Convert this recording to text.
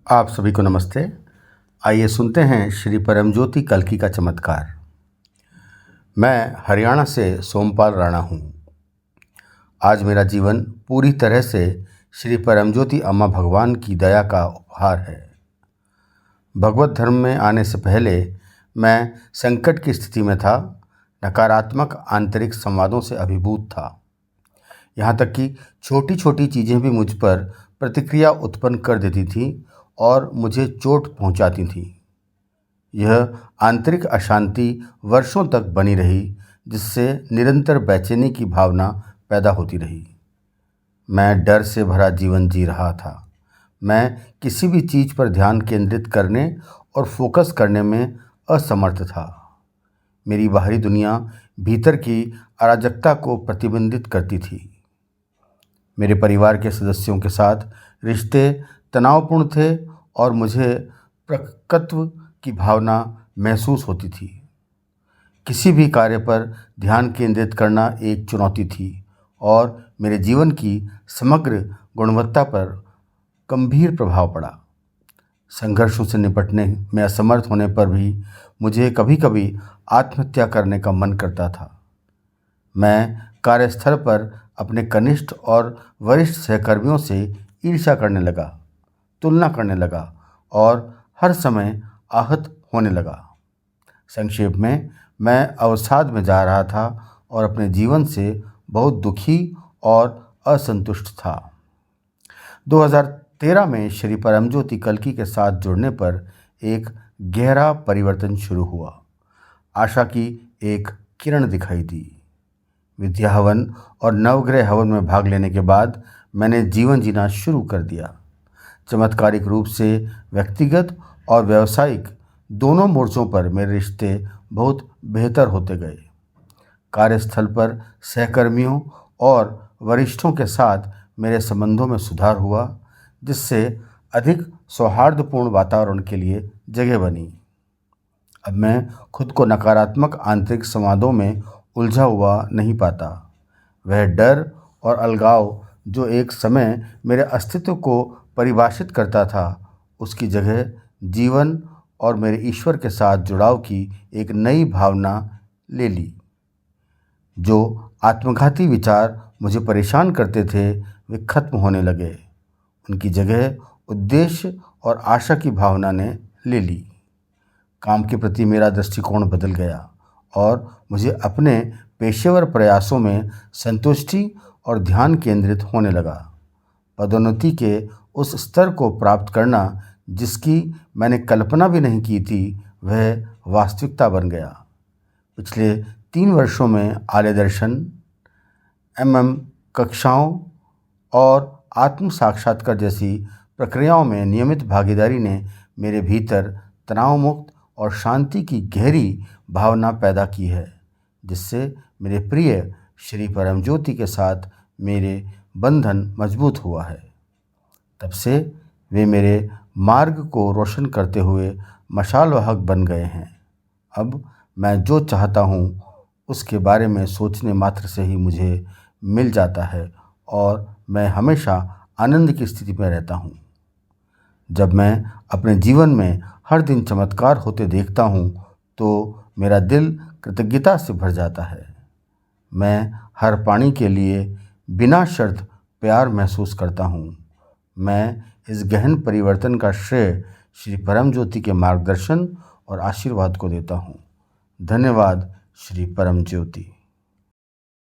आप सभी को नमस्ते। आइए सुनते हैं श्री परमज्योति कल्की का चमत्कार। मैं हरियाणा से सोमपाल राणा हूँ। आज मेरा जीवन पूरी तरह से श्री परमज्योति अम्मा भगवान की दया का उपहार है। भगवत धर्म में आने से पहले मैं संकट की स्थिति में था, नकारात्मक आंतरिक संवादों से अभिभूत था। यहाँ तक कि छोटी छोटी चीज़ें भी मुझ पर प्रतिक्रिया उत्पन्न कर देती थीं और मुझे चोट पहुंचाती थीं। यह आंतरिक अशांति वर्षों तक बनी रही, जिससे निरंतर बेचैनी की भावना पैदा होती रही। मैं डर से भरा जीवन जी रहा था। मैं किसी भी चीज़ पर ध्यान केंद्रित करने और फोकस करने में असमर्थ था। मेरी बाहरी दुनिया भीतर की अराजकता को प्रतिबिंबित करती थी। मेरे परिवार के सदस्यों के साथ रिश्ते तनावपूर्ण थे और मुझे पृथकत्व की भावना महसूस होती थी। किसी भी कार्य पर ध्यान केंद्रित करना एक चुनौती थी और मेरे जीवन की समग्र गुणवत्ता पर गंभीर प्रभाव पड़ा। संघर्षों से निपटने में असमर्थ होने पर भी मुझे कभी कभी आत्महत्या करने का मन करता था। मैं कार्यस्थल पर अपने कनिष्ठ और वरिष्ठ सहकर्मियों से ईर्ष्या करने लगा, तुलना करने लगा और हर समय आहत होने लगा। संक्षेप में, मैं अवसाद में जा रहा था और अपने जीवन से बहुत दुखी और असंतुष्ट था। 2013 में श्री परमज्योति कल्की के साथ जुड़ने पर एक गहरा परिवर्तन शुरू हुआ। आशा की एक किरण दिखाई दी। विद्या हवन और नवग्रह हवन में भाग लेने के बाद मैंने जीवन जीना शुरू कर दिया। चमत्कारिक रूप से व्यक्तिगत और व्यावसायिक दोनों मोर्चों पर मेरे रिश्ते बहुत बेहतर होते गए। कार्यस्थल पर सहकर्मियों और वरिष्ठों के साथ मेरे संबंधों में सुधार हुआ, जिससे अधिक सौहार्दपूर्ण वातावरण के लिए जगह बनी। अब मैं खुद को नकारात्मक आंतरिक संवादों में उलझा हुआ नहीं पाता। वह डर और अलगाव जो एक समय मेरे अस्तित्व को परिभाषित करता था, उसकी जगह जीवन और मेरे ईश्वर के साथ जुड़ाव की एक नई भावना ले ली। जो आत्मघाती विचार मुझे परेशान करते थे, वे खत्म होने लगे। उनकी जगह उद्देश्य और आशा की भावना ने ले ली। काम के प्रति मेरा दृष्टिकोण बदल गया और मुझे अपने पेशेवर प्रयासों में संतुष्टि और ध्यान केंद्रित होने लगा। पदोन्नति के उस स्तर को प्राप्त करना जिसकी मैंने कल्पना भी नहीं की थी, वह वास्तविकता बन गया। पिछले 3 वर्षों में आलय दर्शन, कक्षाओं और आत्म साक्षात्कार जैसी प्रक्रियाओं में नियमित भागीदारी ने मेरे भीतर तनाव मुक्त और शांति की गहरी भावना पैदा की है, जिससे मेरे प्रिय श्री परमज्योति के साथ मेरे बंधन मजबूत हुआ है। तब से वे मेरे मार्ग को रोशन करते हुए मशाल वाहक बन गए हैं। अब मैं जो चाहता हूँ उसके बारे में सोचने मात्र से ही मुझे मिल जाता है और मैं हमेशा आनंद की स्थिति में रहता हूँ। जब मैं अपने जीवन में हर दिन चमत्कार होते देखता हूँ तो मेरा दिल कृतज्ञता से भर जाता है। मैं हर प्राणी के लिए बिना शर्त प्यार महसूस करता हूँ। मैं इस गहन परिवर्तन का श्रेय श्री परमज्योति के मार्गदर्शन और आशीर्वाद को देता हूँ। धन्यवाद श्री परमज्योति।